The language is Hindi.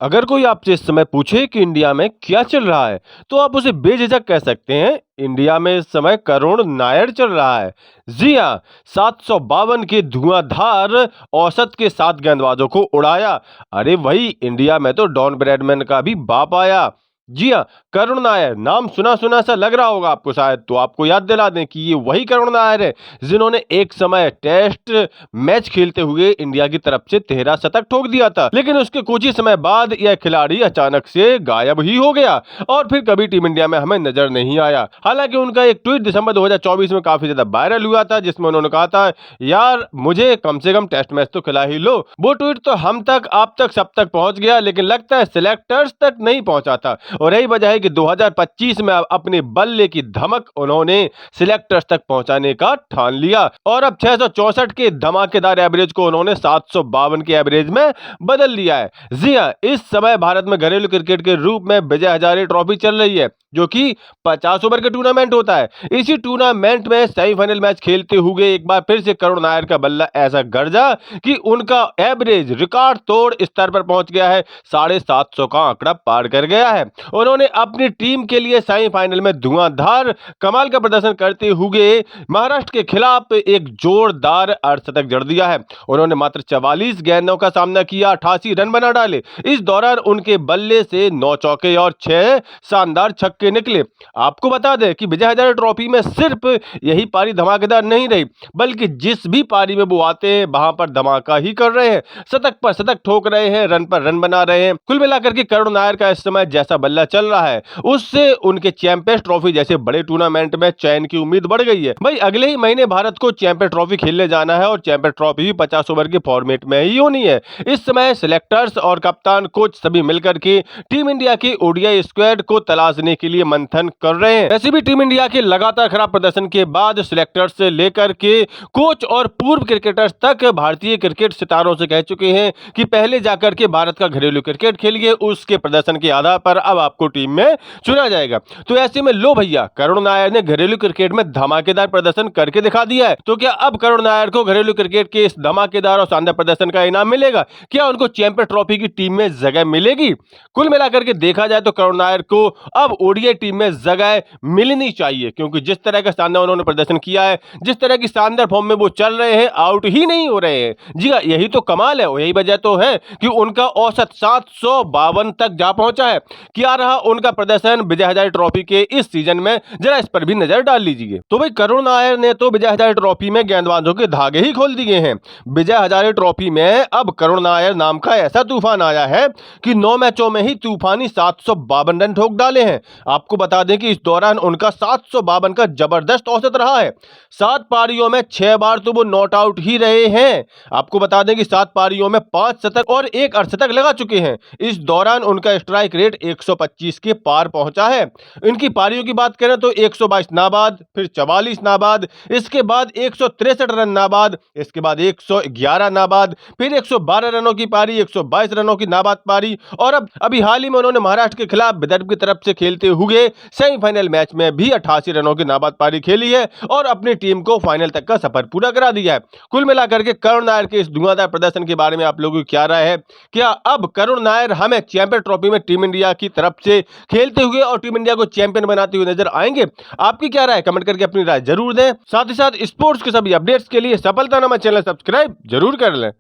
अगर कोई आपसे इस समय पूछे कि इंडिया में क्या चल रहा है, तो आप उसे बेझिझक कह सकते हैं, इंडिया में इस समय करुण नायर चल रहा है। जी हाँ, 752 के धुआंधार औसत के साथ गेंदबाजों को उड़ाया। अरे वही इंडिया में तो डॉन ब्रैडमैन का भी बाप आया। जी हाँ, करुण नायर नाम सुना सुना सा लग रहा होगा आपको शायद, तो आपको याद दिला दें कि ये वही करुण नायर है जिन्होंने एक समय टेस्ट मैच खेलते हुए इंडिया की तरफ से 13 शतक ठोक दिया था, लेकिन उसके कुछ ही समय बाद यह खिलाड़ी अचानक से गायब ही हो गया और फिर कभी टीम इंडिया में हमें नजर नहीं आया। हालांकि उनका एक ट्वीट दिसंबर 2024 में काफी ज्यादा वायरल हुआ था, जिसमें उन्होंने कहा था, यार मुझे कम से कम टेस्ट मैच तो खिला ही लो। वो ट्वीट तो हम तक, आप तक, सब तक पहुंच गया, लेकिन लगता है सिलेक्टर्स तक नहीं पहुंचा था और यही वजह है कि 2025 में अपने बल्ले की धमक उन्होंने सिलेक्टर्स तक पहुंचाने का ठान लिया और अब 664 के धमाकेदार एवरेज को उन्होंने 752 के एवरेज में बदल लिया है। जी हां, इस समय भारत में घरेलू क्रिकेट के रूप में विजय हजारे ट्रॉफी चल रही है, जो कि 50 ओवर का टूर्नामेंट होता है। इसी टूर्नामेंट में सेमीफाइनल मैच खेलते हुए एक बार फिर से करुण नायर का बल्ला ऐसा गरजा कि उनका एवरेज रिकॉर्ड तोड़ स्तर पर पहुंच गया है, 750 का आंकड़ा पार कर गया है। उन्होंने अपनी टीम के लिए सेमीफाइनल में धुआंधार कमाल का प्रदर्शन करते हुए महाराष्ट्र के खिलाफ एक जोरदार अर्धशतक जड़ दिया है। उन्होंने मात्र 44 गेंदों का सामना किया, 88 रन बना डाले। इस दौरान उनके बल्ले से 9 चौके और 6 शानदार छक्के निकले। आपको बता दें कि विजय हजारे ट्रॉफी में सिर्फ यही पारी धमाकेदार नहीं रही, बल्कि जिस भी पारी में वो आते हैं वहां पर धमाका ही कर रहे हैं, शतक पर शतक ठोक रहे हैं, रन पर रन बना रहे हैं। कुल मिलाकर के करुण नायर का इस समय जैसा बल्ला चल रहा है, उससे उनके चैंपियंस ट्रॉफी जैसे बड़े टूर्नामेंट में चयन की उम्मीद बढ़ गई है। भाई अगले ही महीने भारत को चैंपियन ट्रॉफी खेलने जाना है और चैंपियन ट्रॉफी भी 50 ओवर के फॉर्मेट में ही होनी है। इस समय सिलेक्टर्स और कप्तान कोच सभी मिलकर के टीम इंडिया की ओडीआई स्क्वाड को तलाशने के लिए मंथन कर रहे हैं। वैसे भी टीम इंडिया के लगातार खराब प्रदर्शन के बाद सिलेक्टर्स से लेकर के कोच और पूर्व क्रिकेटर्स तक भारतीय क्रिकेट सितारों से कह चुके हैं कि पहले जाकर के भारत का घरेलू क्रिकेट खेलिए, उसके प्रदर्शन के आधार पर अब आपको टीम में चुना जाएगा। तो ऐसे में लो भैया, करुण नायर ने घरेलू क्रिकेट में धमाकेदार प्रदर्शन करके दिखा दिया है, तो क्या अब करुण नायर को घरेलू क्रिकेट के इस धमाकेदार और शानदार प्रदर्शन का इनाम मिलेगा? क्या उनको चैंपियन ट्रॉफी की टीम में जगह मिलेगी? कुल मिलाकर के देखा जाए तो करुण नायर को अब ओडीआई टीम में जगह मिलनी चाहिए, क्योंकि जिस तरह का शानदार उन्होंने प्रदर्शन किया है, जिस तरह की शानदार फॉर्म में वो चल रहे हैं, आउट ही नहीं हो रहे हैं। जी हाँ, यही तो कमाल है, यही वजह तो है कि उनका औसत 752 तक जा पहुंचा है। क्या रहा उनका प्रदर्शन विजय हजारे ट्रॉफी के इस सीजन में, जरा इस पर भी नजर डाल लीजिए। तो भाई करुण नायर ने तो विजय हजारे ट्रॉफी में गेंदबाजों के धागे ही खोल दिए हैं। विजय हजारे ट्रॉफी में अब करुण नायर नाम का ऐसा तूफान आया है कि 9 मैचों में ही तूफानी 752 रन ठोक डाले हैं। आपको बता दें कि इस दौरान उनका 752 का जबरदस्त औसत रहा है। 7 पारियों में 6 बार तो वो नॉट आउट ही रहे हैं। आपको बता दें कि 7 पारियों में 5 शतक और 1 अर्धशतक लगा चुके हैं। इस दौरान उनका स्ट्राइक रेट 125 के पार पहुंचा है। इनकी पारियों की बात करें तो 122 नाबाद, फिर 44 नाबाद, इसके बाद 163 रन नाबाद, इसके बाद 111 नाबाद, फिर 112 रनों की पारी, 122 रनों की नाबाद पारी और अब अभी हाल ही में उन्होंने महाराष्ट्र के खिलाफ विदर्भ की तरफ से खेलते हुए सेमीफाइनल मैच में भी 88 रनों की नाबाद पारी खेली है और अपनी टीम को फाइनल तक का सफर पूरा करा दिया है। कुल मिलाकर के करुण नायर के इस धुआंधार प्रदर्शन के बारे में आप लोगों की क्या राय है? क्या अब करुण नायर हमें चैंपियन ट्रॉफी में टीम इंडिया की तरफ से खेलते हुए और टीम इंडिया को चैंपियन बनाते हुए नजर आएंगे? आपकी क्या राय, कमेंट करके अपनी राय जरूर दें। साथ ही साथ स्पोर्ट्स के सभी अपडेट्स के लिए सफलतानामा चैनल सब्सक्राइब जरूर कर लें।